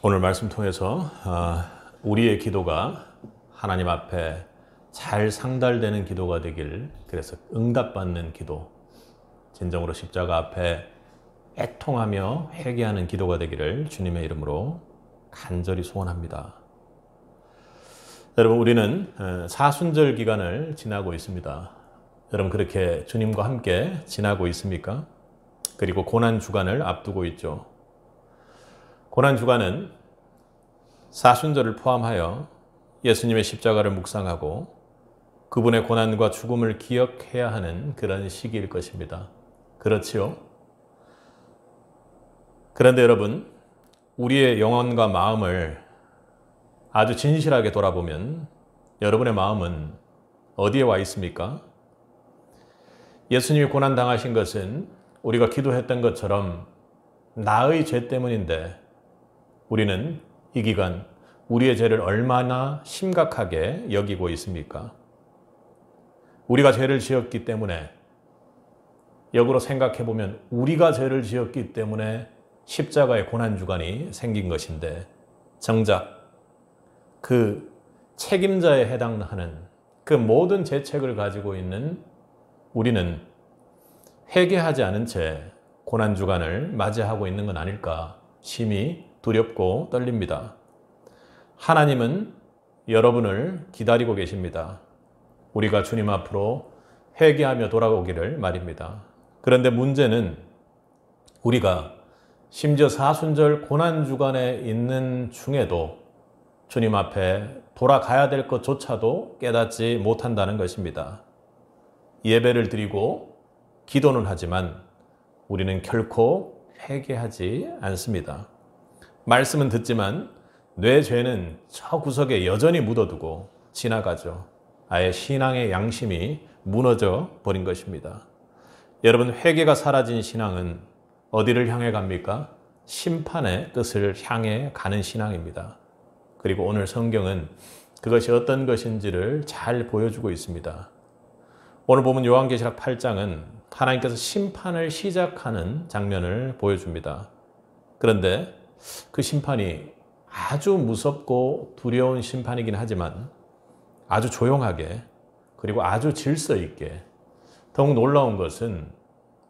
오늘 말씀 통해서 우리의 기도가 하나님 앞에 잘 상달되는 기도가 되길, 그래서 응답받는 기도, 진정으로 십자가 앞에 애통하며 회개하는 기도가 되기를 주님의 이름으로 간절히 소원합니다. 여러분, 우리는 사순절 기간을 지나고 있습니다. 여러분, 그렇게 주님과 함께 지나고 있습니까? 그리고 고난주간을 앞두고 있죠. 고난주간은 사순절을 포함하여 예수님의 십자가를 묵상하고 그분의 고난과 죽음을 기억해야 하는 그런 시기일 것입니다. 그렇지요? 그런데 여러분, 우리의 영혼과 마음을 아주 진실하게 돌아보면 여러분의 마음은 어디에 와 있습니까? 예수님이 고난당하신 것은 우리가 기도했던 것처럼 나의 죄 때문인데, 우리는 이 기간 우리의 죄를 얼마나 심각하게 여기고 있습니까? 우리가 죄를 지었기 때문에, 역으로 생각해보면 우리가 죄를 지었기 때문에 십자가의 고난주간이 생긴 것인데, 정작 그 책임자에 해당하는 그 모든 죄책을 가지고 있는 우리는 회개하지 않은 채 고난주간을 맞이하고 있는 건 아닐까 심히 두렵고 떨립니다. 하나님은 여러분을 기다리고 계십니다. 우리가 주님 앞으로 회개하며 돌아오기를 말입니다. 그런데 문제는 우리가 심지어 사순절 고난주간에 있는 중에도 주님 앞에 돌아가야 될 것조차도 깨닫지 못한다는 것입니다. 예배를 드리고 기도는 하지만 우리는 결코 회개하지 않습니다. 말씀은 듣지만 뇌 죄는 저 구석에 여전히 묻어두고 지나가죠. 아예 신앙의 양심이 무너져 버린 것입니다. 여러분, 회개가 사라진 신앙은 어디를 향해 갑니까? 심판의 끝을 향해 가는 신앙입니다. 그리고 오늘 성경은 그것이 어떤 것인지를 잘 보여주고 있습니다. 오늘 보면 요한계시록 8장은 하나님께서 심판을 시작하는 장면을 보여줍니다. 그런데 그 심판이 아주 무섭고 두려운 심판이긴 하지만 아주 조용하게, 그리고 아주 질서 있게, 더욱 놀라운 것은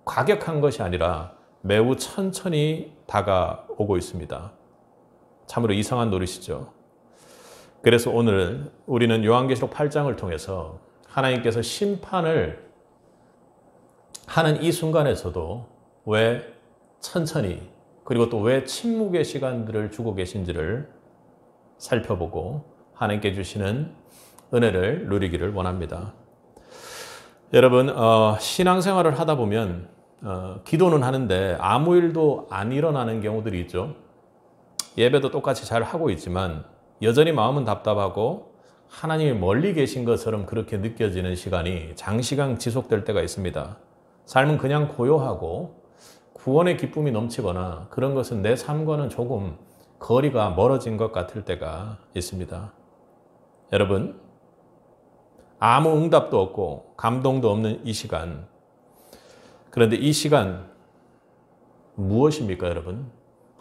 과격한 것이 아니라 매우 천천히 다가오고 있습니다. 참으로 이상한 노릇이죠. 그래서 오늘 우리는 요한계시록 8장을 통해서 하나님께서 심판을 하는 이 순간에서도 왜 천천히, 그리고 또 왜 침묵의 시간들을 주고 계신지를 살펴보고 하나님께 주시는 은혜를 누리기를 원합니다. 여러분, 신앙생활을 하다 보면 기도는 하는데 아무 일도 안 일어나는 경우들이 있죠. 예배도 똑같이 잘 하고 있지만 여전히 마음은 답답하고 하나님이 멀리 계신 것처럼 그렇게 느껴지는 시간이 장시간 지속될 때가 있습니다. 삶은 그냥 고요하고 구원의 기쁨이 넘치거나 그런 것은 내 삶과는 조금 거리가 멀어진 것 같을 때가 있습니다. 여러분, 아무 응답도 없고 감동도 없는 이 시간, 그런데 이 시간 무엇입니까, 여러분?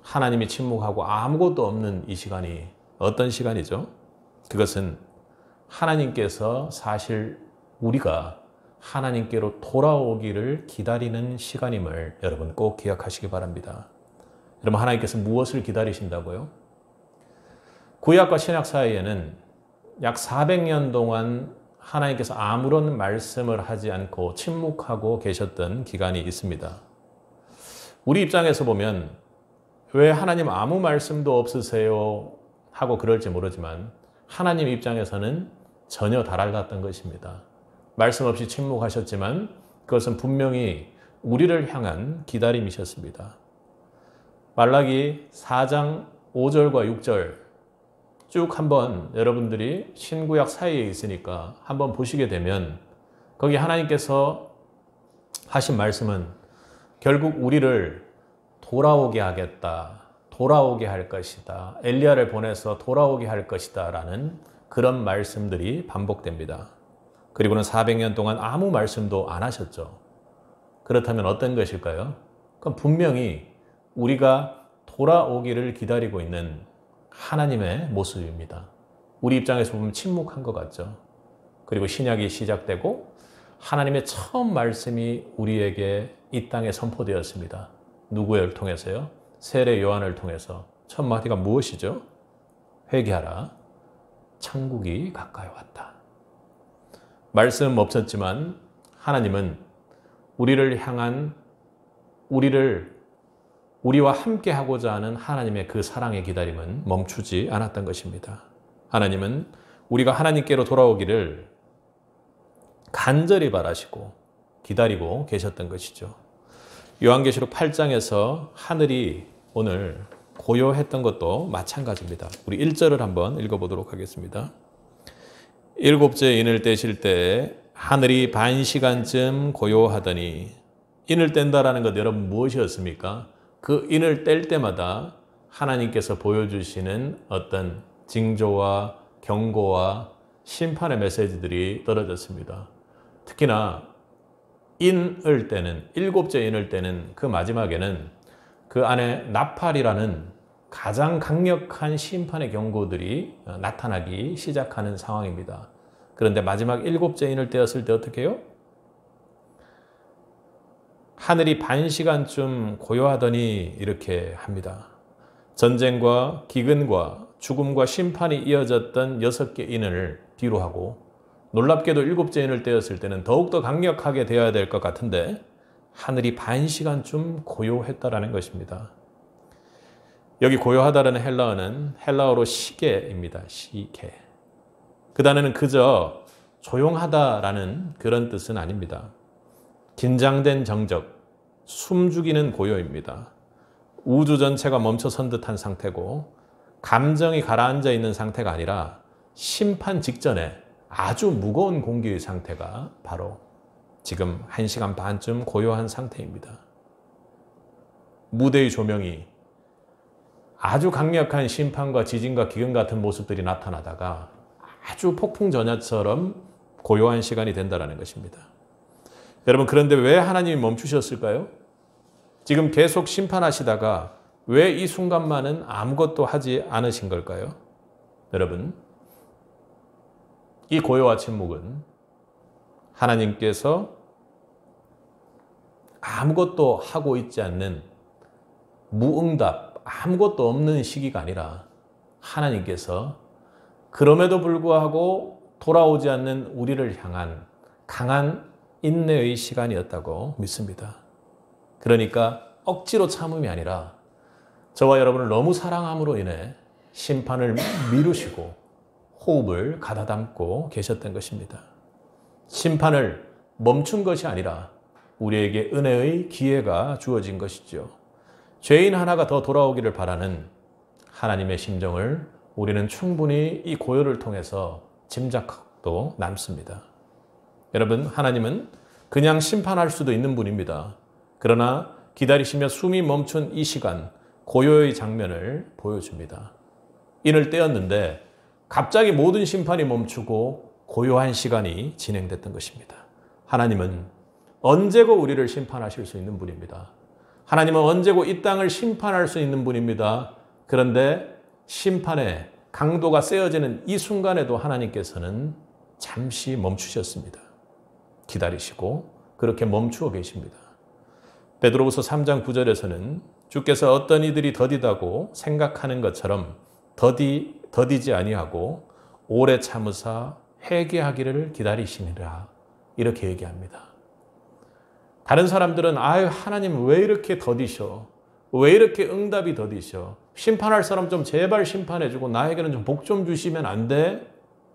하나님이 침묵하고 아무것도 없는 이 시간이 어떤 시간이죠? 그것은 하나님께서 사실 우리가 하나님께로 돌아오기를 기다리는 시간임을 여러분 꼭 기억하시기 바랍니다. 여러분, 하나님께서 무엇을 기다리신다고요? 구약과 신약 사이에는 약 400년 동안 하나님께서 아무런 말씀을 하지 않고 침묵하고 계셨던 기간이 있습니다. 우리 입장에서 보면 왜 하나님 아무 말씀도 없으세요 하고 그럴지 모르지만 하나님 입장에서는 전혀 달랐던 것입니다. 말씀 없이 침묵하셨지만 그것은 분명히 우리를 향한 기다림이셨습니다. 말라기 4장 5절과 6절 쭉 한번 여러분들이 신구약 사이에 있으니까 한번 보시게 되면 거기 하나님께서 하신 말씀은 결국 우리를 돌아오게 하겠다, 돌아오게 할 것이다, 엘리야를 보내서 돌아오게 할 것이다 라는 그런 말씀들이 반복됩니다. 그리고는 400년 동안 아무 말씀도 안 하셨죠. 그렇다면 어떤 것일까요? 그건 분명히 우리가 돌아오기를 기다리고 있는 하나님의 모습입니다. 우리 입장에서 보면 침묵한 것 같죠. 그리고 신약이 시작되고 하나님의 처음 말씀이 우리에게 이 땅에 선포되었습니다. 누구를 통해서요? 세례 요한을 통해서. 첫 마디가 무엇이죠? 회개하라. 천국이 가까이 왔다. 말씀 없었지만 하나님은 우리를 향한 우리와 함께 하고자 하는 하나님의 그 사랑의 기다림은 멈추지 않았던 것입니다. 하나님은 우리가 하나님께로 돌아오기를 간절히 바라시고 기다리고 계셨던 것이죠. 요한계시록 8장에서 하늘이 오늘 고요했던 것도 마찬가지입니다. 우리 1절을 한번 읽어보도록 하겠습니다. 일곱째 인을 떼실 때에 하늘이 반 시간쯤 고요하더니, 인을 뗀다라는 것 여러분 무엇이었습니까? 그 인을 뗄 때마다 하나님께서 보여주시는 어떤 징조와 경고와 심판의 메시지들이 떨어졌습니다. 특히나 인을 떼는, 일곱째 인을 떼는 그 마지막에는 그 안에 나팔이라는 가장 강력한 심판의 경고들이 나타나기 시작하는 상황입니다. 그런데 마지막 일곱째 인을 떼었을 때 어떻게 해요? 하늘이 반 시간쯤 고요하더니 이렇게 합니다. 전쟁과 기근과 죽음과 심판이 이어졌던 6개 인을 뒤로 하고, 놀랍게도 7째 인을 떼었을 때는 더욱더 강력하게 되어야 될 것 같은데 하늘이 반 시간쯤 고요했다라는 것입니다. 여기 고요하다라는 헬라어는 헬라어로 시계입니다. 시계. 그 단어는 그저 조용하다라는 그런 뜻은 아닙니다. 긴장된 정적, 숨죽이는 고요입니다. 우주 전체가 멈춰선 듯한 상태고 감정이 가라앉아 있는 상태가 아니라 심판 직전에 아주 무거운 공기의 상태가 바로 지금 1시간 반쯤 고요한 상태입니다. 무대의 조명이 아주 강력한 심판과 지진과 기근 같은 모습들이 나타나다가 아주 폭풍전야처럼 고요한 시간이 된다는 것입니다. 여러분, 그런데 왜 하나님이 멈추셨을까요? 지금 계속 심판하시다가 왜 이 순간만은 아무것도 하지 않으신 걸까요? 여러분, 이 고요와 침묵은 하나님께서 아무것도 하고 있지 않는 무응답, 아무것도 없는 시기가 아니라 하나님께서 그럼에도 불구하고 돌아오지 않는 우리를 향한 강한 인내의 시간이었다고 믿습니다. 그러니까 억지로 참음이 아니라 저와 여러분을 너무 사랑함으로 인해 심판을 미루시고 호흡을 가다담고 계셨던 것입니다. 심판을 멈춘 것이 아니라 우리에게 은혜의 기회가 주어진 것이죠. 죄인 하나가 더 돌아오기를 바라는 하나님의 심정을 우리는 충분히 이 고요를 통해서 짐작도 남습니다. 여러분, 하나님은 그냥 심판할 수도 있는 분입니다. 그러나 기다리시며 숨이 멈춘 이 시간, 고요의 장면을 보여줍니다. 인을 떼었는데 갑자기 모든 심판이 멈추고 고요한 시간이 진행됐던 것입니다. 하나님은 언제고 우리를 심판하실 수 있는 분입니다. 하나님은 언제고 이 땅을 심판할 수 있는 분입니다. 그런데 심판의 강도가 세어지는 이 순간에도 하나님께서는 잠시 멈추셨습니다. 기다리시고 그렇게 멈추어 계십니다. 베드로후서 3장 9절에서는 주께서 어떤 이들이 더디다고 생각하는 것처럼 더디지 아니하고 오래 참으사 회개하기를 기다리시니라, 이렇게 얘기합니다. 다른 사람들은 아유, 하나님 왜 이렇게 더디셔? 왜 이렇게 응답이 더디셔? 심판할 사람 좀 제발 심판해주고 나에게는 좀 복 좀 주시면 안 돼?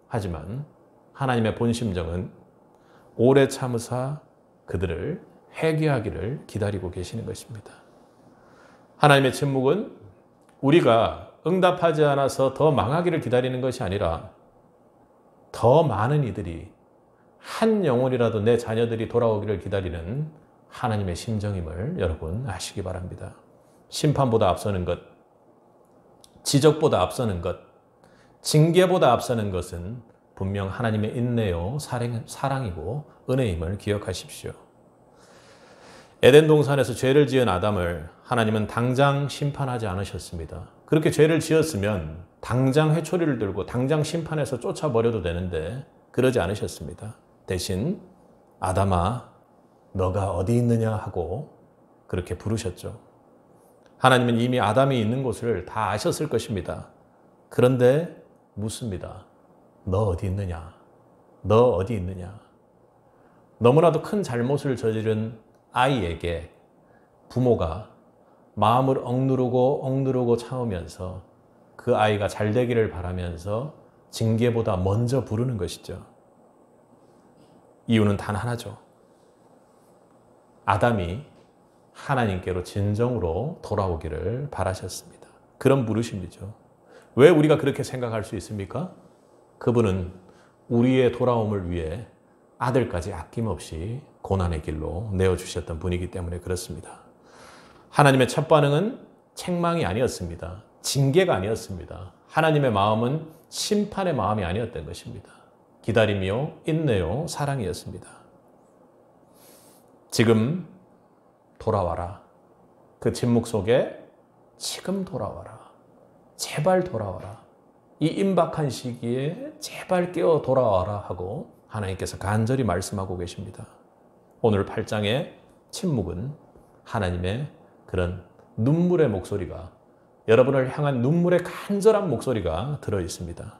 하지만 하나님의 본심정은 오래 참으사 그들을 회개하기를 기다리고 계시는 것입니다. 하나님의 침묵은 우리가 응답하지 않아서 더 망하기를 기다리는 것이 아니라 더 많은 이들이, 한 영혼이라도 내 자녀들이 돌아오기를 기다리는 하나님의 심정임을 여러분 아시기 바랍니다. 심판보다 앞서는 것, 지적보다 앞서는 것, 징계보다 앞서는 것은 분명 하나님의 인내요 사랑이고 은혜임을 기억하십시오. 에덴 동산에서 죄를 지은 아담을 하나님은 당장 심판하지 않으셨습니다. 그렇게 죄를 지었으면 당장 회초리를 들고 당장 심판해서 쫓아버려도 되는데 그러지 않으셨습니다. 대신 아담아 너가 어디 있느냐 하고 그렇게 부르셨죠. 하나님은 이미 아담이 있는 곳을 다 아셨을 것입니다. 그런데 묻습니다. 너 어디 있느냐? 너 어디 있느냐? 너무나도 큰 잘못을 저지른 아이에게 부모가 마음을 억누르고 참으면서 그 아이가 잘 되기를 바라면서 징계보다 먼저 부르는 것이죠. 이유는 단 하나죠. 아담이 하나님께로 진정으로 돌아오기를 바라셨습니다. 그런 부르심이죠. 왜 우리가 그렇게 생각할 수 있습니까? 그분은 우리의 돌아옴을 위해 아들까지 아낌없이 고난의 길로 내어주셨던 분이기 때문에 그렇습니다. 하나님의 첫 반응은 책망이 아니었습니다. 징계가 아니었습니다. 하나님의 마음은 심판의 마음이 아니었던 것입니다. 기다림이요, 인내요, 사랑이었습니다. 지금 돌아와라. 그 침묵 속에 지금 돌아와라. 제발 돌아와라. 이 임박한 시기에 제발 깨어 돌아와라 하고 하나님께서 간절히 말씀하고 계십니다. 오늘 8장의 침묵은 하나님의 그런 눈물의 목소리가, 여러분을 향한 눈물의 간절한 목소리가 들어있습니다.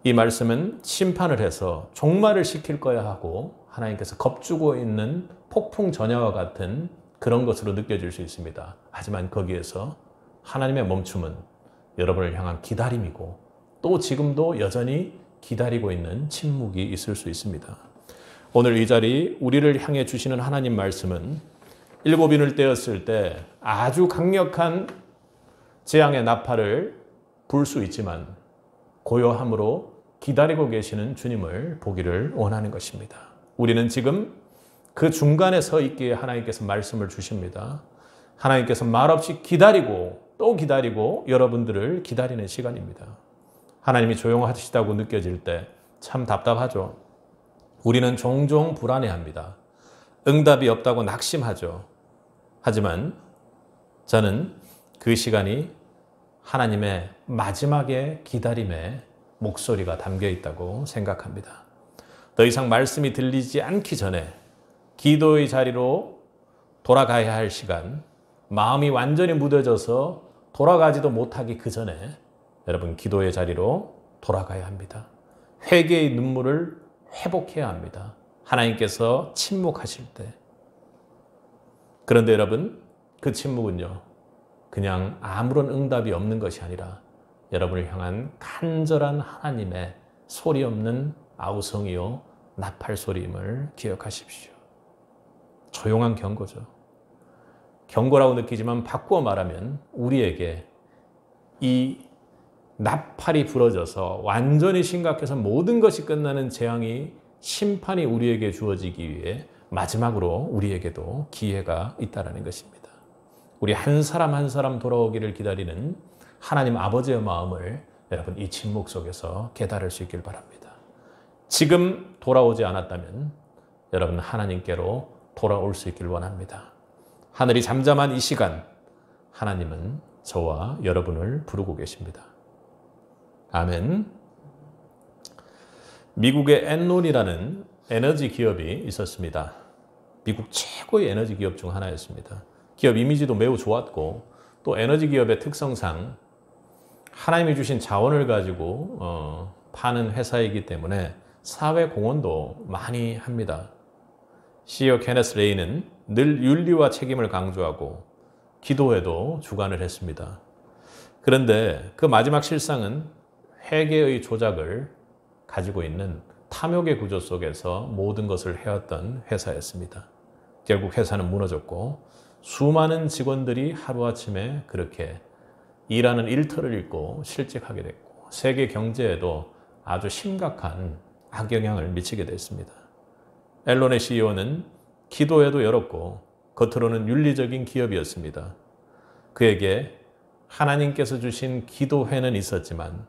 이 말씀은 심판을 해서 종말을 시킬 거야 하고 하나님께서 겁주고 있는 폭풍 전야와 같은 그런 것으로 느껴질 수 있습니다. 하지만 거기에서 하나님의 멈춤은 여러분을 향한 기다림이고 또 지금도 여전히 기다리고 있는 침묵이 있을 수 있습니다. 오늘 이 자리 우리를 향해 주시는 하나님 말씀은 7인을 떼었을 때 아주 강력한 재앙의 나팔을 불 수 있지만 고요함으로 기다리고 계시는 주님을 보기를 원하는 것입니다. 우리는 지금 그 중간에 서 있기에 하나님께서 말씀을 주십니다. 하나님께서 말없이 기다리고 또 기다리고 여러분들을 기다리는 시간입니다. 하나님이 조용하시다고 느껴질 때 참 답답하죠. 우리는 종종 불안해합니다. 응답이 없다고 낙심하죠. 하지만 저는 그 시간이 하나님의 마지막의 기다림의 목소리가 담겨 있다고 생각합니다. 더 이상 말씀이 들리지 않기 전에 기도의 자리로 돌아가야 할 시간, 마음이 완전히 무뎌져서 돌아가지도 못하기 그 전에 여러분 기도의 자리로 돌아가야 합니다. 회개의 눈물을 회복해야 합니다. 하나님께서 침묵하실 때. 그런데 여러분, 그 침묵은요, 그냥 아무런 응답이 없는 것이 아니라 여러분을 향한 간절한 하나님의 소리 없는 아우성이요, 나팔 소리임을 기억하십시오. 조용한 경고죠. 경고라고 느끼지만 바꾸어 말하면 우리에게 이 나팔이 부러져서 완전히 심각해서 모든 것이 끝나는 재앙이 심판이 우리에게 주어지기 위해 마지막으로 우리에게도 기회가 있다는 것입니다. 우리 한 사람 한 사람 돌아오기를 기다리는 하나님 아버지의 마음을 여러분 이 침묵 속에서 깨달을 수 있길 바랍니다. 지금 돌아오지 않았다면 여러분 하나님께로 돌아올 수 있길 원합니다. 하늘이 잠잠한 이 시간 하나님은 저와 여러분을 부르고 계십니다. 아멘. 미국의 엔론이라는 에너지 기업이 있었습니다. 미국 최고의 에너지 기업 중 하나였습니다. 기업 이미지도 매우 좋았고 또 에너지 기업의 특성상 하나님이 주신 자원을 가지고 파는 회사이기 때문에 사회 공헌도 많이 합니다. CEO 케네스 레이는 늘 윤리와 책임을 강조하고 기도에도 주관을 했습니다. 그런데 그 마지막 실상은 회계의 조작을 가지고 있는 탐욕의 구조 속에서 모든 것을 해왔던 회사였습니다. 결국 회사는 무너졌고 수많은 직원들이 하루아침에 그렇게 일하는 일터를 잃고 실직하게 됐고 세계 경제에도 아주 심각한 악영향을 미치게 됐습니다. 앨런의 CEO는 기도에도 열었고 겉으로는 윤리적인 기업이었습니다. 그에게 하나님께서 주신 기도회는 있었지만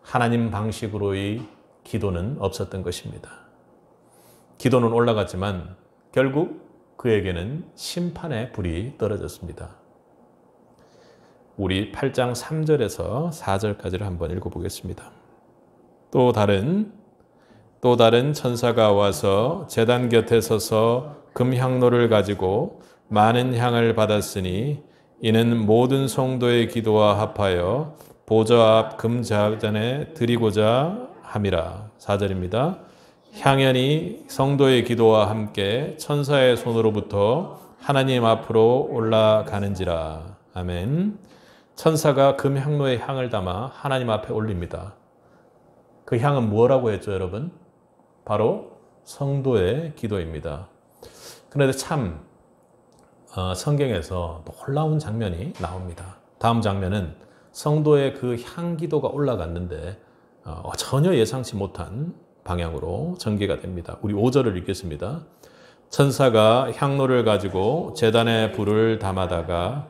하나님 방식으로의 기도는 없었던 것입니다. 기도는 올라갔지만 결국 그에게는 심판의 불이 떨어졌습니다. 우리 8장 3절에서 4절까지를 한번 읽어보겠습니다. 또 다른 천사가 와서 제단 곁에 서서 금향로를 가지고 많은 향을 받았으니 이는 모든 성도의 기도와 합하여 보좌 앞 금자잔에 드리고자 함이라. 4절입니다. 향연이 성도의 기도와 함께 천사의 손으로부터 하나님 앞으로 올라가는지라. 아멘. 천사가 금향로에 향을 담아 하나님 앞에 올립니다. 그 향은 뭐라고 했죠, 여러분? 바로 성도의 기도입니다. 그런데 참 성경에서 놀라운 장면이 나옵니다. 다음 장면은 성도의 그 향기도가 올라갔는데 전혀 예상치 못한 방향으로 전개가 됩니다. 우리 5절을 읽겠습니다. 천사가 향로를 가지고 제단에 불을 담아다가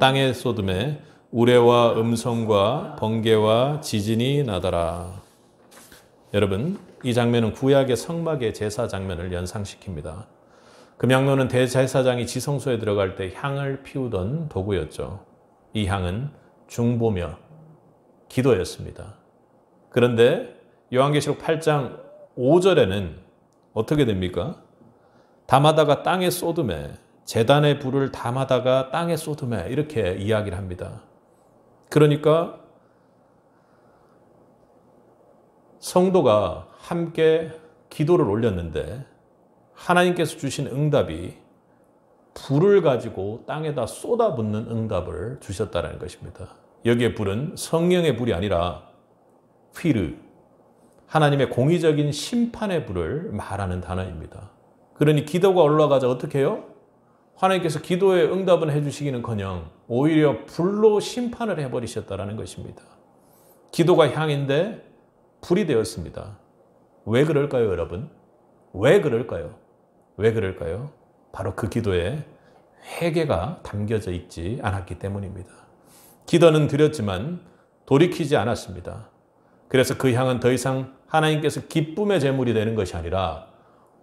땅에 쏟음에 우레와 음성과 번개와 지진이 나더라. 여러분, 이 장면은 구약의 성막의 제사 장면을 연상시킵니다. 금향로는 대제사장이 지성소에 들어갈 때 향을 피우던 도구였죠. 이 향은 중보며 기도였습니다. 그런데 요한계시록 8장 5절에는 어떻게 됩니까? 담아다가 땅에 쏟음에, 제단에 불을 담아다가 땅에 쏟음에, 이렇게 이야기를 합니다. 그러니까 성도가 함께 기도를 올렸는데 하나님께서 주신 응답이 불을 가지고 땅에다 쏟아붓는 응답을 주셨다는 것입니다. 여기에 불은 성령의 불이 아니라 휘르, 하나님의 공의적인 심판의 불을 말하는 단어입니다. 그러니 기도가 올라가자 어떻게 해요? 하나님께서 기도에 응답은 해주시기는커녕 오히려 불로 심판을 해버리셨다는 것입니다. 기도가 향인데 불이 되었습니다. 왜 그럴까요, 여러분? 왜 그럴까요? 왜 그럴까요? 바로 그 기도에 회개가 담겨져 있지 않았기 때문입니다. 기도는 드렸지만 돌이키지 않았습니다. 그래서 그 향은 더 이상 하나님께서 기쁨의 제물이 되는 것이 아니라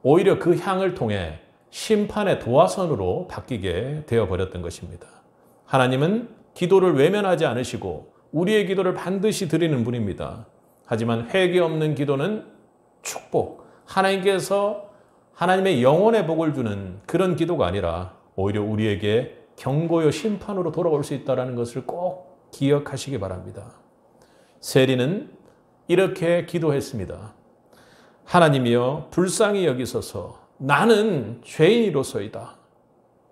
오히려 그 향을 통해 심판의 도화선으로 바뀌게 되어버렸던 것입니다. 하나님은 기도를 외면하지 않으시고 우리의 기도를 반드시 드리는 분입니다. 하지만 회개 없는 기도는 축복, 하나님께서 하나님의 영혼의 복을 주는 그런 기도가 아니라 오히려 우리에게 경고요 심판으로 돌아올 수 있다는 것을 꼭 기억하시기 바랍니다. 세리는 이렇게 기도했습니다. 하나님이여 불쌍히 여기소서, 나는 죄인이로소이다.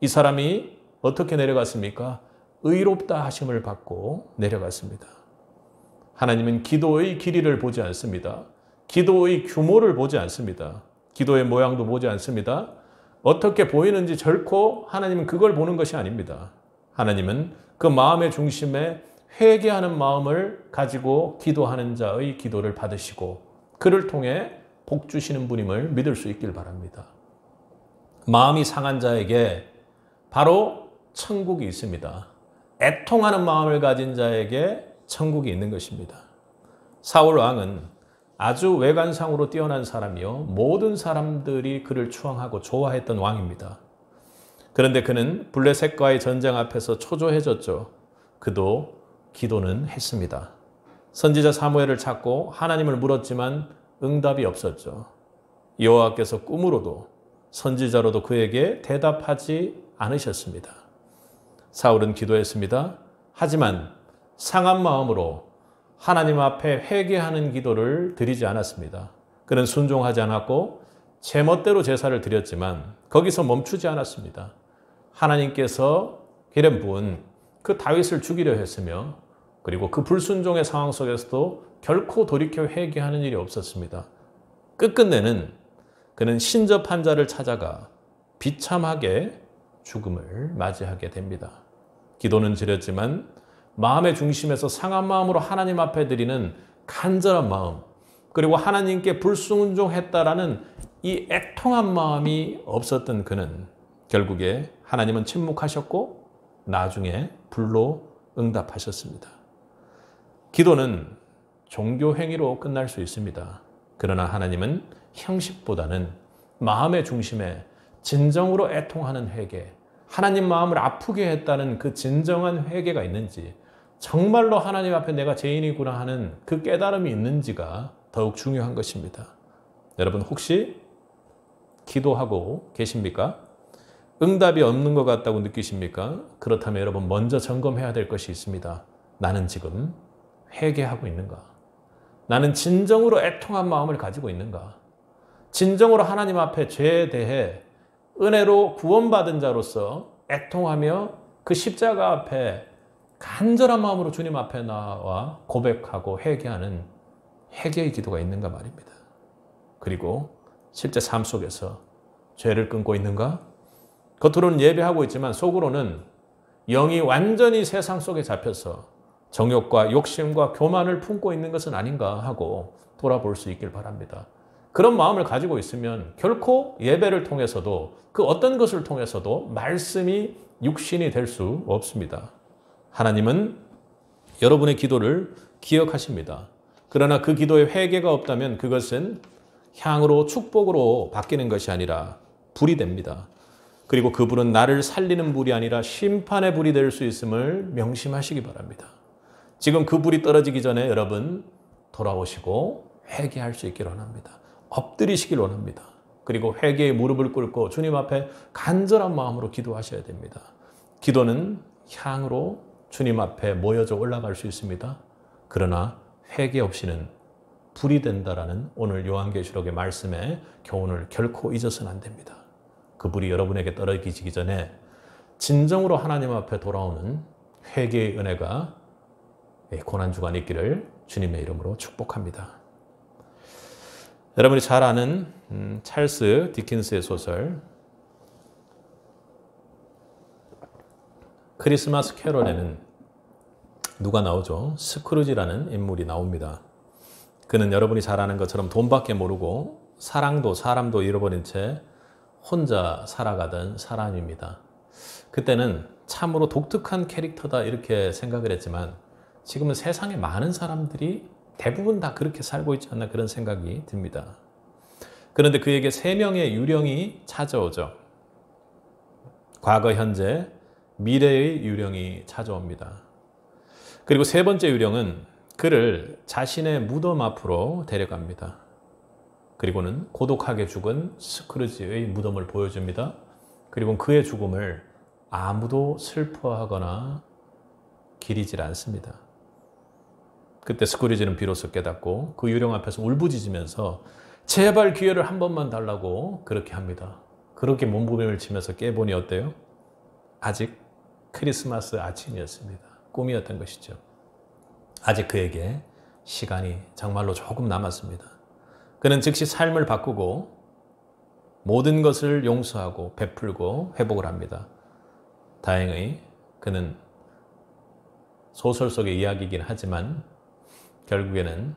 이 사람이 어떻게 내려갔습니까? 의롭다 하심을 받고 내려갔습니다. 하나님은 기도의 길이를 보지 않습니다. 기도의 규모를 보지 않습니다. 기도의 모양도 보지 않습니다. 어떻게 보이는지 결코 하나님은 그걸 보는 것이 아닙니다. 하나님은 그 마음의 중심에 회개하는 마음을 가지고 기도하는 자의 기도를 받으시고 그를 통해 복 주시는 분임을 믿을 수 있길 바랍니다. 마음이 상한 자에게 바로 천국이 있습니다. 애통하는 마음을 가진 자에게 천국이 있는 것입니다. 사울 왕은 아주 외관상으로 뛰어난 사람이요, 모든 사람들이 그를 추앙하고 좋아했던 왕입니다. 그런데 그는 블레셋과의 전쟁 앞에서 초조해졌죠. 그도 기도는 했습니다. 선지자 사무엘을 찾고 하나님을 물었지만 응답이 없었죠. 여호와께서 꿈으로도 선지자로도 그에게 대답하지 않으셨습니다. 사울은 기도했습니다. 하지만 상한 마음으로 하나님 앞에 회개하는 기도를 드리지 않았습니다. 그는 순종하지 않았고 제멋대로 제사를 드렸지만 거기서 멈추지 않았습니다. 하나님께서 기름 부은 그 다윗을 죽이려 했으며 그리고 그 불순종의 상황 속에서도 결코 돌이켜 회개하는 일이 없었습니다. 끝끝내는 그는 신접한 자를 찾아가 비참하게 죽음을 맞이하게 됩니다. 기도는 드렸지만 마음의 중심에서 상한 마음으로 하나님 앞에 드리는 간절한 마음, 그리고 하나님께 불순종했다라는 이 애통한 마음이 없었던 그는 결국에 하나님은 침묵하셨고 나중에 불로 응답하셨습니다. 기도는 종교 행위로 끝날 수 있습니다. 그러나 하나님은 형식보다는 마음의 중심에 진정으로 애통하는 회개, 하나님 마음을 아프게 했다는 그 진정한 회개가 있는지, 정말로 하나님 앞에 내가 죄인이구나 하는 그 깨달음이 있는지가 더욱 중요한 것입니다. 여러분 혹시 기도하고 계십니까? 응답이 없는 것 같다고 느끼십니까? 그렇다면 여러분 먼저 점검해야 될 것이 있습니다. 나는 지금 회개하고 있는가? 나는 진정으로 애통한 마음을 가지고 있는가? 진정으로 하나님 앞에 죄에 대해 은혜로 구원받은 자로서 애통하며 그 십자가 앞에 간절한 마음으로 주님 앞에 나와 고백하고 회개하는 회개의 기도가 있는가 말입니다. 그리고 실제 삶 속에서 죄를 끊고 있는가? 겉으로는 예배하고 있지만 속으로는 영이 완전히 세상 속에 잡혀서 정욕과 욕심과 교만을 품고 있는 것은 아닌가 하고 돌아볼 수 있길 바랍니다. 그런 마음을 가지고 있으면 결코 예배를 통해서도 그 어떤 것을 통해서도 말씀이 육신이 될 수 없습니다. 하나님은 여러분의 기도를 기억하십니다. 그러나 그 기도에 회개가 없다면 그것은 향으로 축복으로 바뀌는 것이 아니라 불이 됩니다. 그리고 그 불은 나를 살리는 불이 아니라 심판의 불이 될 수 있음을 명심하시기 바랍니다. 지금 그 불이 떨어지기 전에 여러분 돌아오시고 회개할 수 있기를 원합니다. 엎드리시길 원합니다. 그리고 회개의 무릎을 꿇고 주님 앞에 간절한 마음으로 기도하셔야 됩니다. 기도는 향으로 주님 앞에 모여져 올라갈 수 있습니다. 그러나 회개 없이는 불이 된다라는 오늘 요한계시록의 말씀의 교훈을 결코 잊어서는 안 됩니다. 그 불이 여러분에게 떨어지기 전에 진정으로 하나님 앞에 돌아오는 회개의 은혜가 고난주간에 있기를 주님의 이름으로 축복합니다. 여러분이 잘 아는 찰스 디킨스의 소설 크리스마스 캐롤에는 누가 나오죠? 스크루지라는 인물이 나옵니다. 그는 여러분이 잘 아는 것처럼 돈밖에 모르고 사랑도 사람도 잃어버린 채 혼자 살아가던 사람입니다. 그때는 참으로 독특한 캐릭터다 이렇게 생각을 했지만 지금은 세상에 많은 사람들이 대부분 다 그렇게 살고 있지 않나 그런 생각이 듭니다. 그런데 그에게 3명의 유령이 찾아오죠. 과거, 현재, 미래의 유령이 찾아옵니다. 그리고 3번째 유령은 그를 자신의 무덤 앞으로 데려갑니다. 그리고는 고독하게 죽은 스크루지의 무덤을 보여줍니다. 그리고 그의 죽음을 아무도 슬퍼하거나 기리질 않습니다. 그때 스크루지는 비로소 깨닫고 그 유령 앞에서 울부짖으면서 제발 기회를 한 번만 달라고 그렇게 합니다. 그렇게 몸부림을 치면서 깨보니 어때요? 아직 크리스마스 아침이었습니다. 꿈이었던 것이죠. 아직 그에게 시간이 정말로 조금 남았습니다. 그는 즉시 삶을 바꾸고 모든 것을 용서하고 베풀고 회복을 합니다. 다행히 그는 소설 속의 이야기이긴 하지만 결국에는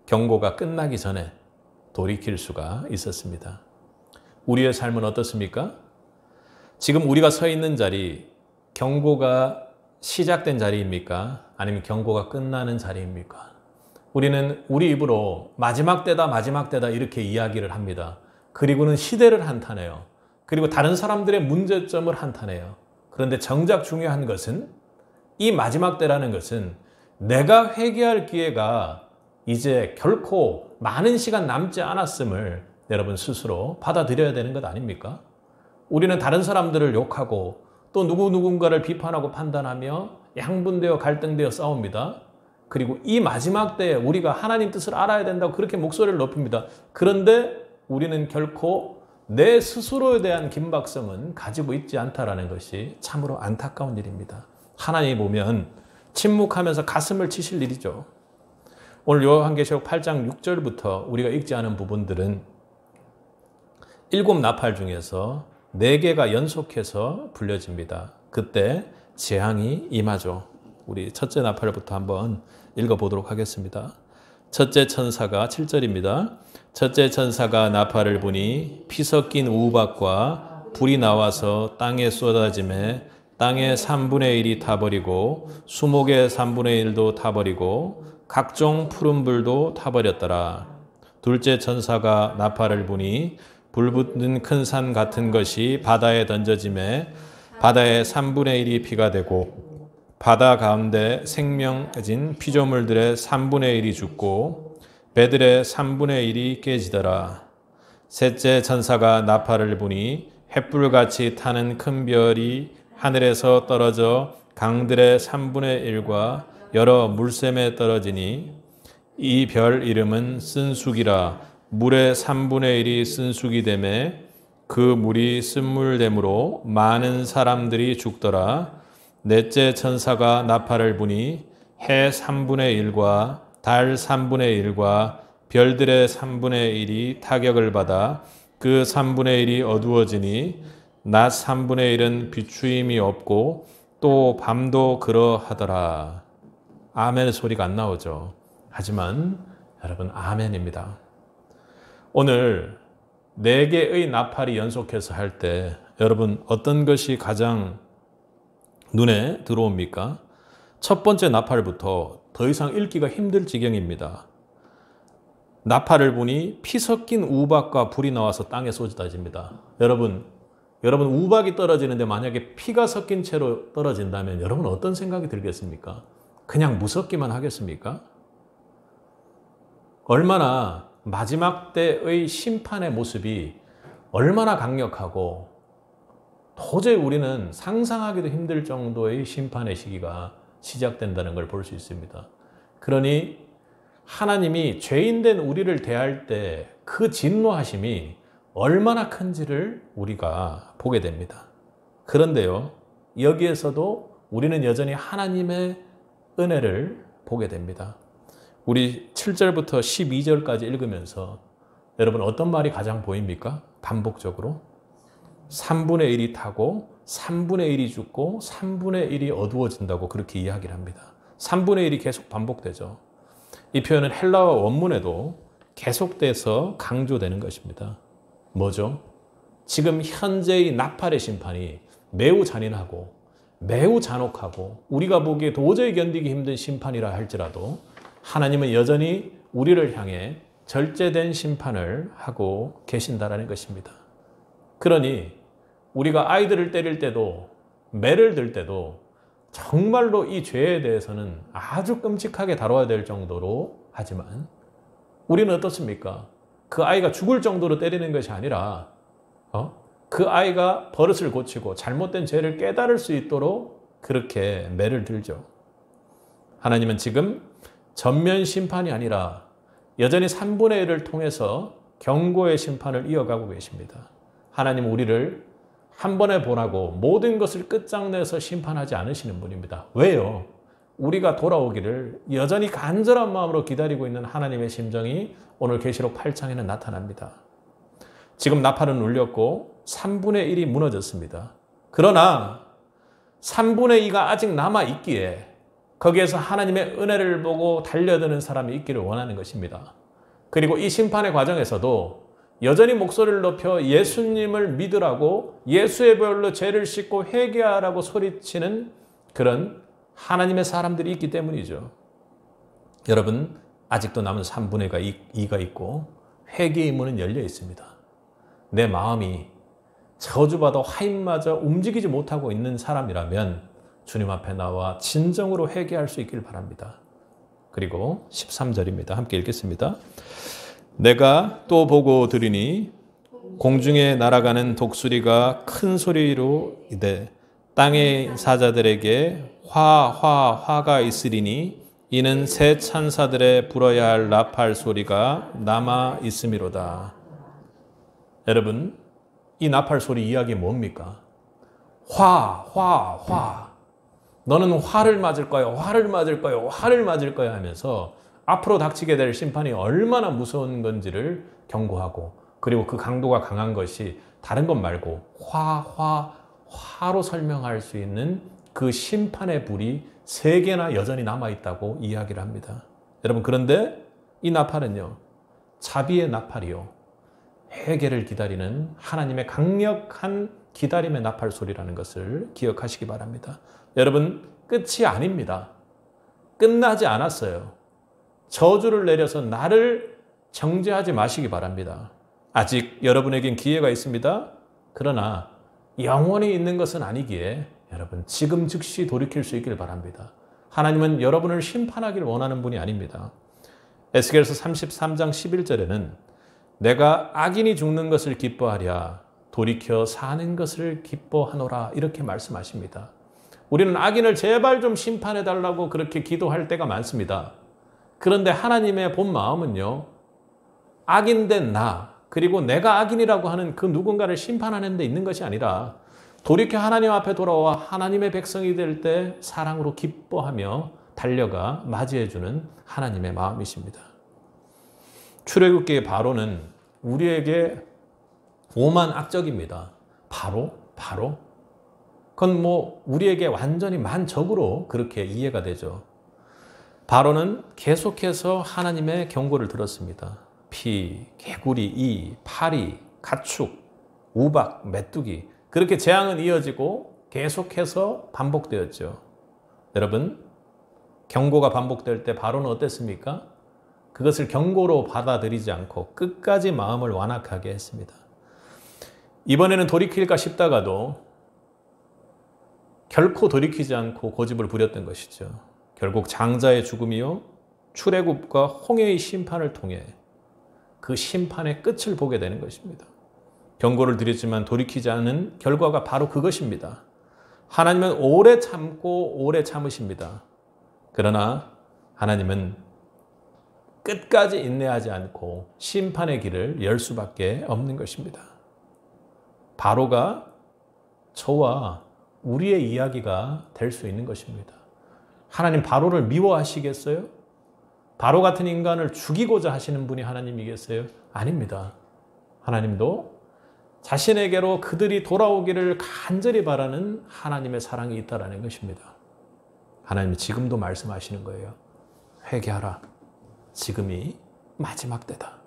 경고가 끝나기 전에 돌이킬 수가 있었습니다. 우리의 삶은 어떻습니까? 지금 우리가 서 있는 자리, 경고가 시작된 자리입니까? 아니면 경고가 끝나는 자리입니까? 우리는 우리 입으로 마지막 때다 이렇게 이야기를 합니다. 그리고는 시대를 한탄해요. 그리고 다른 사람들의 문제점을 한탄해요. 그런데 정작 중요한 것은 이 마지막 때라는 것은 내가 회개할 기회가 이제 결코 많은 시간 남지 않았음을 여러분 스스로 받아들여야 되는 것 아닙니까? 우리는 다른 사람들을 욕하고 또 누군가를 비판하고 판단하며 양분되어 갈등되어 싸웁니다. 그리고 이 마지막 때에 우리가 하나님 뜻을 알아야 된다고 그렇게 목소리를 높입니다. 그런데 우리는 결코 내 스스로에 대한 긴박성은 가지고 있지 않다라는 것이 참으로 안타까운 일입니다. 하나님이 보면 침묵하면서 가슴을 치실 일이죠. 오늘 요한계시록 8장 6절부터 우리가 읽지 않은 부분들은 7 나팔 중에서 4개가 연속해서 불려집니다. 그때 재앙이 임하죠. 우리 첫째 나팔부터 한번 읽어보도록 하겠습니다. 첫째 천사가 7절입니다. 첫째 천사가 나팔을 부니 피 섞인 우박과 불이 나와서 땅에 쏟아짐에 땅의 3분의 1이 타버리고 수목의 3분의 1도 타버리고 각종 푸른 불도 타버렸더라. 둘째 천사가 나팔을 부니 불붙는 큰 산 같은 것이 바다에 던져짐에 바다의 3분의 1이 피가 되고 바다 가운데 생명진 피조물들의 3분의 1이 죽고 배들의 3분의 1이 깨지더라. 셋째 천사가 나팔을 부니 횃불같이 타는 큰 별이 하늘에서 떨어져 강들의 3분의 1과 여러 물샘에 떨어지니 이 별 이름은 쓴쑥이라. 물의 3분의 1이 쓴쑥이 되매 그 물이 쓴물됨으로 많은 사람들이 죽더라. 넷째 천사가 나팔을 부니 해 3분의 1과 달 3분의 1과 별들의 3분의 1이 타격을 받아 그 3분의 1이 어두워지니 낮 3분의 1은 비추임이 없고 또 밤도 그러하더라. 아멘 소리가 안 나오죠. 하지만 여러분 아멘입니다. 오늘 4개의 나팔이 연속해서 할 때 여러분 어떤 것이 가장 눈에 들어옵니까? 첫 번째 나팔부터 더 이상 읽기가 힘들 지경입니다. 나팔을 부니 피 섞인 우박과 불이 나와서 땅에 쏟아집니다. 여러분 우박이 떨어지는데 만약에 피가 섞인 채로 떨어진다면 여러분 어떤 생각이 들겠습니까? 그냥 무섭기만 하겠습니까? 얼마나 마지막 때의 심판의 모습이 얼마나 강력하고 도저히 우리는 상상하기도 힘들 정도의 심판의 시기가 시작된다는 걸 볼 수 있습니다. 그러니 하나님이 죄인된 우리를 대할 때 그 진노하심이 얼마나 큰지를 우리가 보게 됩니다. 그런데요, 여기에서도 우리는 여전히 하나님의 은혜를 보게 됩니다. 우리 7절부터 12절까지 읽으면서 여러분 어떤 말이 가장 보입니까? 반복적으로 3분의 1이 타고 3분의 1이 죽고 3분의 1이 어두워진다고 그렇게 이야기를 합니다. 3분의 1이 계속 반복되죠. 이 표현은 헬라어 원문에도 계속돼서 강조되는 것입니다. 뭐죠? 지금 현재의 나팔의 심판이 매우 잔인하고 매우 잔혹하고 우리가 보기에 도저히 견디기 힘든 심판이라 할지라도 하나님은 여전히 우리를 향해 절제된 심판을 하고 계신다라는 것입니다. 그러니 우리가 아이들을 때릴 때도 매를 들 때도 정말로 이 죄에 대해서는 아주 끔찍하게 다뤄야 될 정도로 하지만 우리는 어떻습니까? 그 아이가 죽을 정도로 때리는 것이 아니라 그 아이가 버릇을 고치고 잘못된 죄를 깨달을 수 있도록 그렇게 매를 들죠. 하나님은 지금 전면 심판이 아니라 여전히 3분의 1을 통해서 경고의 심판을 이어가고 계십니다. 하나님 우리를 한 번에 보라고 모든 것을 끝장내서 심판하지 않으시는 분입니다. 왜요? 우리가 돌아오기를 여전히 간절한 마음으로 기다리고 있는 하나님의 심정이 오늘 계시록 8장에는 나타납니다. 지금 나팔은 울렸고 3분의 1이 무너졌습니다. 그러나 3분의 2가 아직 남아있기에 거기에서 하나님의 은혜를 보고 달려드는 사람이 있기를 원하는 것입니다. 그리고 이 심판의 과정에서도 여전히 목소리를 높여 예수님을 믿으라고 예수의 보혈로 죄를 씻고 회개하라고 소리치는 그런 하나님의 사람들이 있기 때문이죠. 여러분 아직도 남은 3분의 2가 있고 회개의 문은 열려 있습니다. 내 마음이 저주받아 화인마저 움직이지 못하고 있는 사람이라면 주님 앞에 나와 진정으로 회개할 수 있기를 바랍니다. 그리고 13절입니다. 함께 읽겠습니다. 내가 또 보고 들으니 공중에 날아가는 독수리가 큰 소리로 이르되 땅의 사자들에게 화가 있으리니 이는 새 천사들의 불어야 할 나팔 소리가 남아 있음이로다. 여러분 이 나팔 소리 이야기 뭡니까? 화. 너는 화를 맞을 거야, 화를 맞을 거야, 화를 맞을 거야 하면서 앞으로 닥치게 될 심판이 얼마나 무서운 건지를 경고하고 그리고 그 강도가 강한 것이 다른 것 말고 화로 설명할 수 있는 그 심판의 불이 3개나 여전히 남아있다고 이야기를 합니다. 여러분 그런데 이 나팔은요 자비의 나팔이요 회개를 기다리는 하나님의 강력한 기다림의 나팔 소리라는 것을 기억하시기 바랍니다. 여러분 끝이 아닙니다. 끝나지 않았어요. 저주를 내려서 나를 정죄하지 마시기 바랍니다. 아직 여러분에겐 기회가 있습니다. 그러나 영원히 있는 것은 아니기에 여러분 지금 즉시 돌이킬 수 있길 바랍니다. 하나님은 여러분을 심판하길 원하는 분이 아닙니다. 에스겔서 33장 11절에는 내가 악인이 죽는 것을 기뻐하랴 돌이켜 사는 것을 기뻐하노라 이렇게 말씀하십니다. 우리는 악인을 제발 좀 심판해달라고 그렇게 기도할 때가 많습니다. 그런데 하나님의 본 마음은요, 악인된 나, 그리고 내가 악인이라고 하는 그 누군가를 심판하는 데 있는 것이 아니라 돌이켜 하나님 앞에 돌아와 하나님의 백성이 될 때 사랑으로 기뻐하며 달려가 맞이해주는 하나님의 마음이십니다. 출애굽기의 바로는 우리에게 오만 악적입니다. 바로? 그건 우리에게 완전히 만적으로 그렇게 이해가 되죠. 바로는 계속해서 하나님의 경고를 들었습니다. 피, 개구리, 이, 파리, 가축, 우박, 메뚜기 그렇게 재앙은 이어지고 계속해서 반복되었죠. 여러분, 경고가 반복될 때 바로는 어땠습니까? 그것을 경고로 받아들이지 않고 끝까지 마음을 완악하게 했습니다. 이번에는 돌이킬까 싶다가도 결코 돌이키지 않고 고집을 부렸던 것이죠. 결국 장자의 죽음이요 출애굽과 홍해의 심판을 통해 그 심판의 끝을 보게 되는 것입니다. 경고를 드렸지만 돌이키지 않은 결과가 바로 그것입니다. 하나님은 오래 참고 오래 참으십니다. 그러나 하나님은 끝까지 인내하지 않고 심판의 길을 열 수밖에 없는 것입니다. 바로가 저와 우리의 이야기가 될 수 있는 것입니다. 하나님 바로를 미워하시겠어요? 바로 같은 인간을 죽이고자 하시는 분이 하나님이겠어요? 아닙니다. 하나님도 자신에게로 그들이 돌아오기를 간절히 바라는 하나님의 사랑이 있다는 것입니다. 하나님이 지금도 말씀하시는 거예요. 회개하라. 지금이 마지막 때다.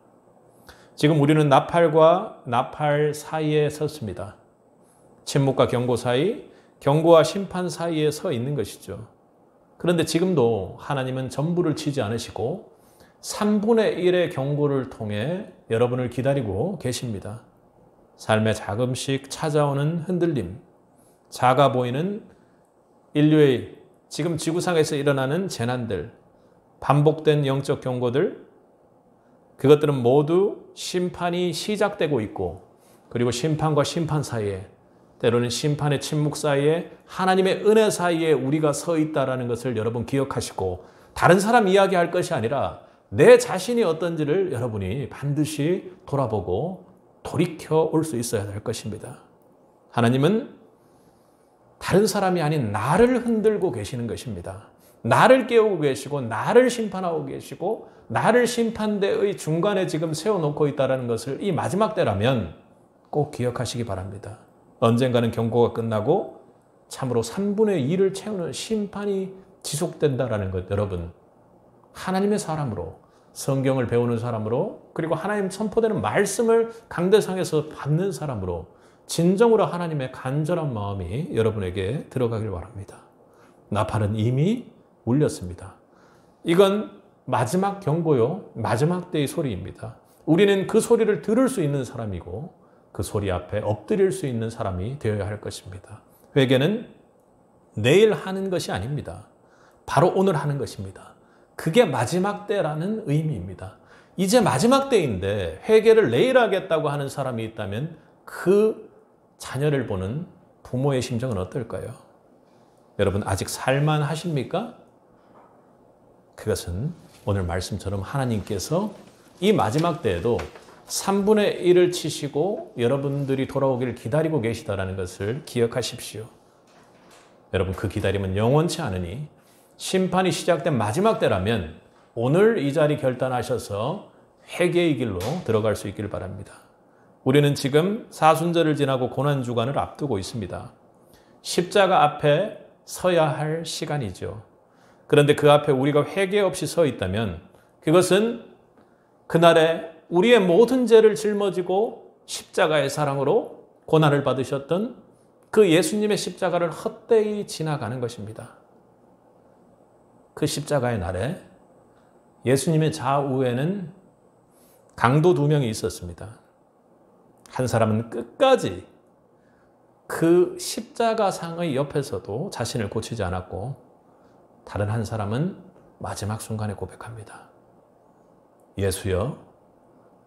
지금 우리는 나팔과 나팔 사이에 섰습니다. 침묵과 경고 사이, 경고와 심판 사이에 서 있는 것이죠. 그런데 지금도 하나님은 전부를 치지 않으시고 3분의 1의 경고를 통해 여러분을 기다리고 계십니다. 삶에 가끔씩 찾아오는 흔들림, 작아 보이는 인류의 지금 지구상에서 일어나는 재난들, 반복된 영적 경고들, 그것들은 모두 심판이 시작되고 있고 그리고 심판과 심판 사이에 때로는 심판의 침묵 사이에 하나님의 은혜 사이에 우리가 서 있다는 것을 여러분 기억하시고 다른 사람 이야기할 것이 아니라 내 자신이 어떤지를 여러분이 반드시 돌아보고 돌이켜 올 수 있어야 될 것입니다. 하나님은 다른 사람이 아닌 나를 흔들고 계시는 것입니다. 나를 깨우고 계시고 나를 심판하고 계시고 나를 심판대의 중간에 지금 세워놓고 있다는 것을 이 마지막 때라면 꼭 기억하시기 바랍니다. 언젠가는 경고가 끝나고 참으로 3분의 2를 채우는 심판이 지속된다는 것, 여러분 하나님의 사람으로 성경을 배우는 사람으로 그리고 하나님 선포되는 말씀을 강대상에서 받는 사람으로 진정으로 하나님의 간절한 마음이 여러분에게 들어가길 바랍니다. 나팔은 이미 울렸습니다. 이건 마지막 경고요, 마지막 때의 소리입니다. 우리는 그 소리를 들을 수 있는 사람이고 그 소리 앞에 엎드릴 수 있는 사람이 되어야 할 것입니다. 회개는 내일 하는 것이 아닙니다. 바로 오늘 하는 것입니다. 그게 마지막 때라는 의미입니다. 이제 마지막 때인데 회개를 내일 하겠다고 하는 사람이 있다면 그 자녀를 보는 부모의 심정은 어떨까요? 여러분 아직 살만하십니까? 그것은 오늘 말씀처럼 하나님께서 이 마지막 때에도 3분의 1을 치시고 여러분들이 돌아오기를 기다리고 계시다는 것을 기억하십시오. 여러분 그 기다림은 영원치 않으니 심판이 시작된 마지막 때라면 오늘 이 자리 결단하셔서 회개의 길로 들어갈 수 있기를 바랍니다. 우리는 지금 사순절을 지나고 고난주간을 앞두고 있습니다. 십자가 앞에 서야 할 시간이죠. 그런데 그 앞에 우리가 회개 없이 서 있다면 그것은 그날에 우리의 모든 죄를 짊어지고 십자가의 사랑으로 고난을 받으셨던 그 예수님의 십자가를 헛되이 지나가는 것입니다. 그 십자가의 날에 예수님의 좌우에는 강도 2명이 있었습니다. 한 사람은 끝까지 그 십자가상의 옆에서도 자신을 고치지 않았고, 다른 한 사람은 마지막 순간에 고백합니다. 예수여,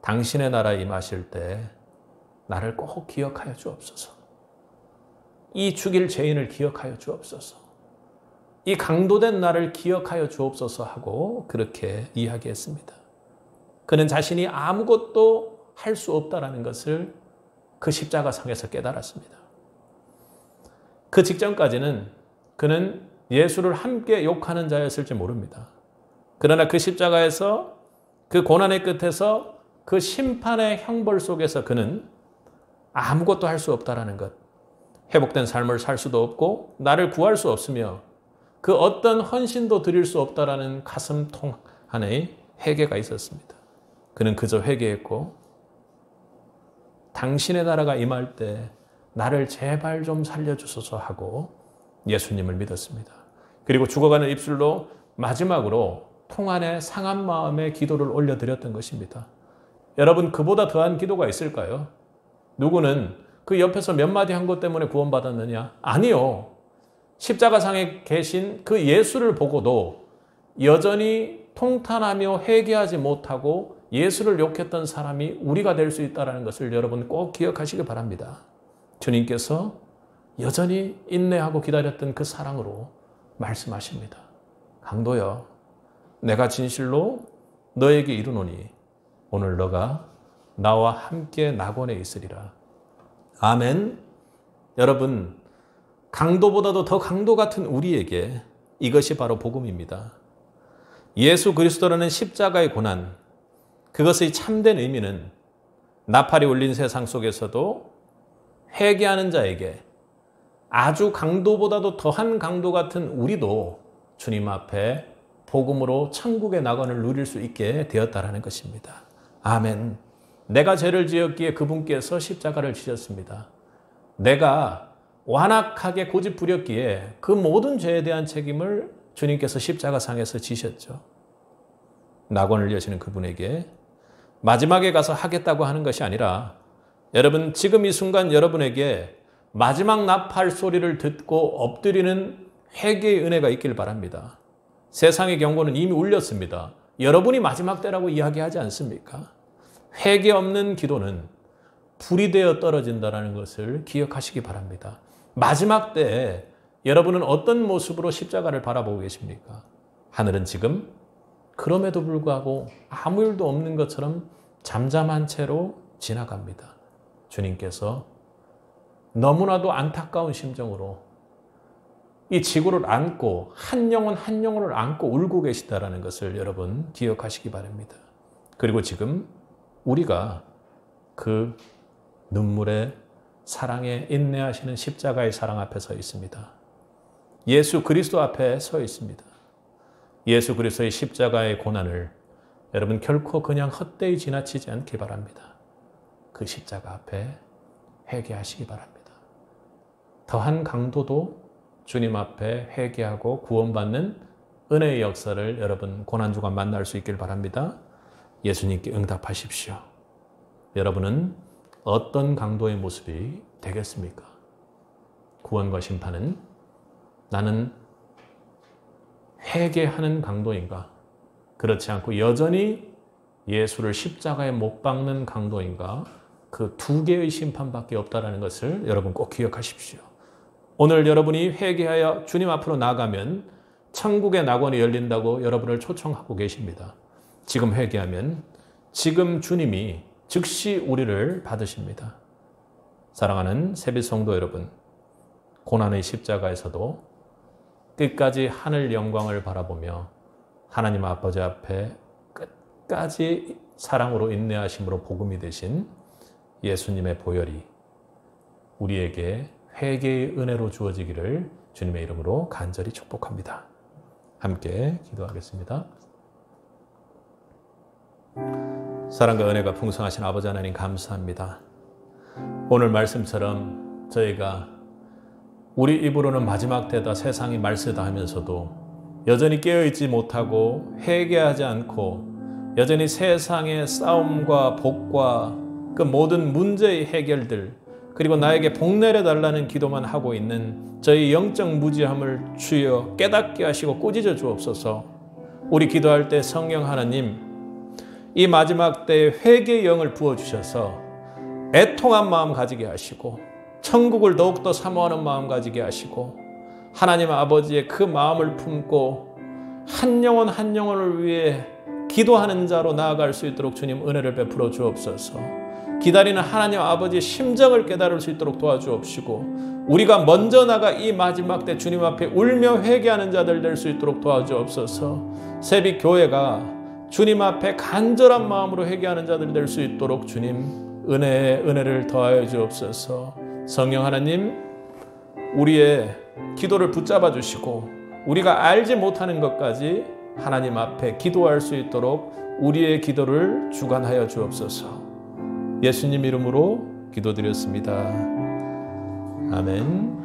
당신의 나라에 임하실 때 나를 꼭 기억하여 주옵소서. 이 죽일 죄인을 기억하여 주옵소서. 이 강도된 나를 기억하여 주옵소서 하고 그렇게 이야기했습니다. 그는 자신이 아무것도 할 수 없다는 것을 그 십자가상에서 깨달았습니다. 그 직전까지는 그는 예수를 함께 욕하는 자였을지 모릅니다. 그러나 그 십자가에서, 그 고난의 끝에서, 그 심판의 형벌 속에서 그는 아무것도 할 수 없다는 것, 회복된 삶을 살 수도 없고 나를 구할 수 없으며 그 어떤 헌신도 드릴 수 없다라는 가슴통 안에 회개가 있었습니다. 그는 그저 회개했고, 당신의 나라가 임할 때 나를 제발 좀 살려주소서 하고 예수님을 믿었습니다. 그리고 죽어가는 입술로 마지막으로 통 안에 상한 마음의 기도를 올려드렸던 것입니다. 여러분, 그보다 더한 기도가 있을까요? 누구는 그 옆에서 몇 마디 한 것 때문에 구원받았느냐? 아니요. 십자가상에 계신 그 예수를 보고도 여전히 통탄하며 회개하지 못하고 예수를 욕했던 사람이 우리가 될 수 있다는 것을 여러분 꼭 기억하시기 바랍니다. 주님께서 여전히 인내하고 기다렸던 그 사랑으로 말씀하십니다. 강도여, 내가 진실로 너에게 이르노니 오늘 너가 나와 함께 낙원에 있으리라. 아멘. 여러분, 강도보다도 더 강도 같은 우리에게 이것이 바로 복음입니다. 예수 그리스도라는 십자가의 고난, 그것의 참된 의미는 나팔이 울린 세상 속에서도 회개하는 자에게 아주 강도보다도 더한 강도 같은 우리도 주님 앞에 복음으로 천국의 낙원을 누릴 수 있게 되었다라는 것입니다. 아멘. 내가 죄를 지었기에 그분께서 십자가를 지셨습니다. 내가 완악하게 고집부렸기에 그 모든 죄에 대한 책임을 주님께서 십자가상에서 지셨죠. 낙원을 여시는 그분에게 마지막에 가서 하겠다고 하는 것이 아니라, 여러분, 지금 이 순간 여러분에게 마지막 나팔 소리를 듣고 엎드리는 회개의 은혜가 있길 바랍니다. 세상의 경고는 이미 울렸습니다. 여러분이 마지막 때라고 이야기하지 않습니까? 회개 없는 기도는 불이 되어 떨어진다는 것을 기억하시기 바랍니다. 마지막 때에 여러분은 어떤 모습으로 십자가를 바라보고 계십니까? 하늘은 지금 그럼에도 불구하고 아무 일도 없는 것처럼 잠잠한 채로 지나갑니다. 주님께서 너무나도 안타까운 심정으로 이 지구를 안고 한 영혼 한 영혼을 안고 울고 계시다라는 것을 여러분 기억하시기 바랍니다. 그리고 지금 우리가 그 눈물의 사랑에 인내하시는 십자가의 사랑 앞에 서 있습니다. 예수 그리스도 앞에 서 있습니다. 예수 그리스도의 십자가의 고난을 여러분 결코 그냥 헛되이 지나치지 않기 바랍니다. 그 십자가 앞에 회개하시기 바랍니다. 더한 강도도 주님 앞에 회개하고 구원받는 은혜의 역사를 여러분 고난주간 만날 수 있길 바랍니다. 예수님께 응답하십시오. 여러분은 어떤 강도의 모습이 되겠습니까? 구원과 심판은 나는 회개하는 강도인가? 그렇지 않고 여전히 예수를 십자가에 못 박는 강도인가? 그 두 개의 심판밖에 없다는 것을 여러분 꼭 기억하십시오. 오늘 여러분이 회개하여 주님 앞으로 나가면 천국의 낙원이 열린다고 여러분을 초청하고 계십니다. 지금 회개하면 지금 주님이 즉시 우리를 받으십니다. 사랑하는 세빛 성도 여러분, 고난의 십자가에서도 끝까지 하늘 영광을 바라보며 하나님 아버지 앞에 끝까지 사랑으로 인내하심으로 복음이 되신 예수님의 보혈이 우리에게 회개의 은혜로 주어지기를 주님의 이름으로 간절히 축복합니다. 함께 기도하겠습니다. 사랑과 은혜가 풍성하신 아버지 하나님 감사합니다. 오늘 말씀처럼 저희가 우리 입으로는 마지막 때다, 세상이 말세다 하면서도 여전히 깨어있지 못하고 회개하지 않고 여전히 세상의 싸움과 복과 그 모든 문제의 해결들, 그리고 나에게 복내려 달라는 기도만 하고 있는 저희 영적 무지함을 주여 깨닫게 하시고 꾸짖어 주옵소서. 우리 기도할 때 성령 하나님, 이 마지막 때에 회개의 영을 부어주셔서 애통한 마음 가지게 하시고 천국을 더욱더 사모하는 마음 가지게 하시고 하나님 아버지의 그 마음을 품고 한 영혼 한 영혼을 위해 기도하는 자로 나아갈 수 있도록 주님 은혜를 베풀어 주옵소서. 기다리는 하나님 아버지의 심정을 깨달을 수 있도록 도와주옵시고 우리가 먼저 나가 이 마지막 때 주님 앞에 울며 회개하는 자들 될 수 있도록 도와주옵소서. 새벽 교회가 주님 앞에 간절한 마음으로 회개하는 자들 될 수 있도록 주님 은혜를 더하여 주옵소서. 성령 하나님, 우리의 기도를 붙잡아 주시고 우리가 알지 못하는 것까지 하나님 앞에 기도할 수 있도록 우리의 기도를 주관하여 주옵소서. 예수님 이름으로 기도드렸습니다. 아멘.